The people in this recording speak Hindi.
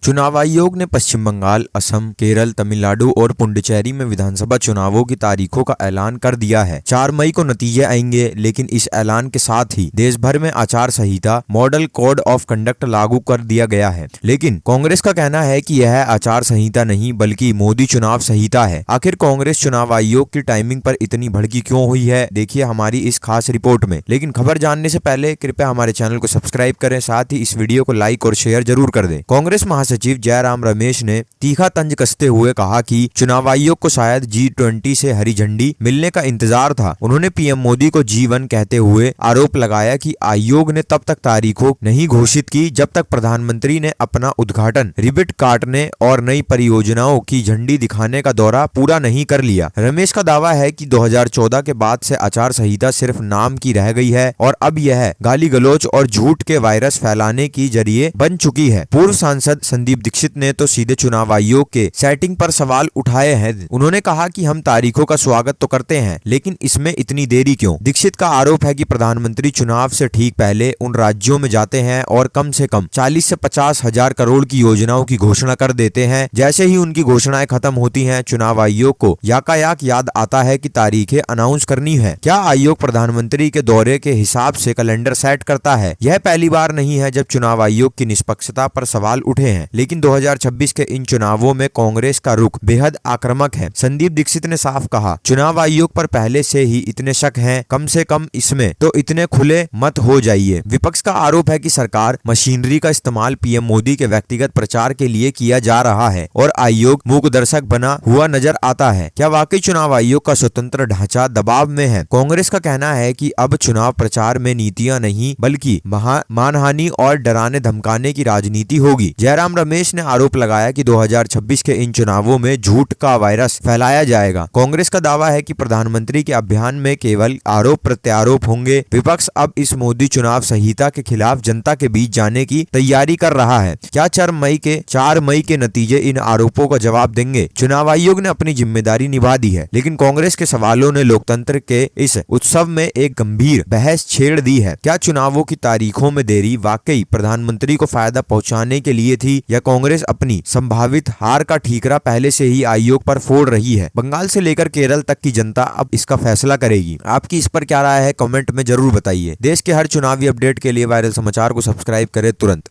चुनाव आयोग ने पश्चिम बंगाल, असम, केरल, तमिलनाडु और पुडुचेरी में विधानसभा चुनावों की तारीखों का ऐलान कर दिया है। 4 मई को नतीजे आएंगे, लेकिन इस ऐलान के साथ ही देश भर में आचार संहिता मॉडल कोड ऑफ कंडक्ट लागू कर दिया गया है। लेकिन कांग्रेस का कहना है कि यह आचार संहिता नहीं बल्कि मोदी चुनाव संहिता है। आखिर कांग्रेस चुनाव आयोग की टाइमिंग पर इतनी भड़की क्यों हुई है, देखिए हमारी इस खास रिपोर्ट में। लेकिन खबर जानने से पहले कृपया हमारे चैनल को सब्सक्राइब करें, साथ ही इस वीडियो को लाइक और शेयर जरूर कर दें। कांग्रेस महासचिव जयराम रमेश ने तीखा तंज कसते हुए कहा कि चुनाव आयोग को शायद G20 से हरी झंडी मिलने का इंतजार था। उन्होंने पीएम मोदी को G1 कहते हुए आरोप लगाया कि आयोग ने तब तक तारीखों नहीं घोषित की जब तक प्रधानमंत्री ने अपना उद्घाटन, रिबिट काटने और नई परियोजनाओं की झंडी दिखाने का दौरा पूरा नहीं कर लिया। रमेश का दावा है कि 2014 के बाद से आचार संहिता सिर्फ नाम की रह गई है और अब यह गाली गलौज और झूठ के वायरस फैलाने की जरिए बन चुकी है। पूर्व सांसद संदीप दीक्षित ने तो सीधे चुनाव आयोग के सेटिंग पर सवाल उठाए हैं। उन्होंने कहा कि हम तारीखों का स्वागत तो करते हैं, लेकिन इसमें इतनी देरी क्यों? दीक्षित का आरोप है कि प्रधानमंत्री चुनाव से ठीक पहले उन राज्यों में जाते हैं और कम से कम 40 से 50 हजार करोड़ की योजनाओं की घोषणा कर देते हैं। जैसे ही उनकी घोषणाएं खत्म होती हैं, चुनाव आयोग को याकायाक याद आता है कि तारीखें अनाउंस करनी है। क्या आयोग प्रधानमंत्री के दौरे के हिसाब से कैलेंडर सेट करता है? यह पहली बार नहीं है जब चुनाव आयोग की निष्पक्षता पर सवाल उठे हैं, लेकिन 2026 के इन चुनावों में कांग्रेस का रुख बेहद आक्रामक है। संदीप दीक्षित ने साफ कहा, चुनाव आयोग पर पहले से ही इतने शक हैं, कम से कम इसमें तो इतने खुले मत हो जाइए। विपक्ष का आरोप है कि सरकार मशीनरी का इस्तेमाल पीएम मोदी के व्यक्तिगत प्रचार के लिए किया जा रहा है और आयोग मूकदर्शक बना हुआ नजर आता है। क्या वाकई चुनाव आयोग का स्वतंत्र ढांचा दबाव में है? कांग्रेस का कहना है कि अब चुनाव प्रचार में नीतियां नहीं बल्कि मानहानि और डराने धमकाने की राजनीति होगी। जयराम रमेश ने आरोप लगाया कि 2026 के इन चुनावों में झूठ का वायरस फैलाया जाएगा। कांग्रेस का दावा है कि प्रधानमंत्री के अभियान में केवल आरोप प्रत्यारोप होंगे। विपक्ष अब इस मोदी चुनाव संहिता के खिलाफ जनता के बीच जाने की तैयारी कर रहा है। क्या 4 मई के नतीजे इन आरोपों का जवाब देंगे? चुनाव आयोग ने अपनी जिम्मेदारी निभा दी है, लेकिन कांग्रेस के सवालों ने लोकतंत्र के इस उत्सव में एक गंभीर बहस छेड़ दी है। क्या चुनावों की तारीखों में देरी वाकई प्रधानमंत्री को फायदा पहुंचाने के लिए थी, या कांग्रेस अपनी संभावित हार का ठीकरा पहले से ही आयोग पर फोड़ रही है? बंगाल से लेकर केरल तक की जनता अब इसका फैसला करेगी। आपकी इस पर क्या राय है, कमेंट में जरूर बताइए। देश के हर चुनावी अपडेट के लिए वायरल समाचार को सब्सक्राइब करें तुरंत।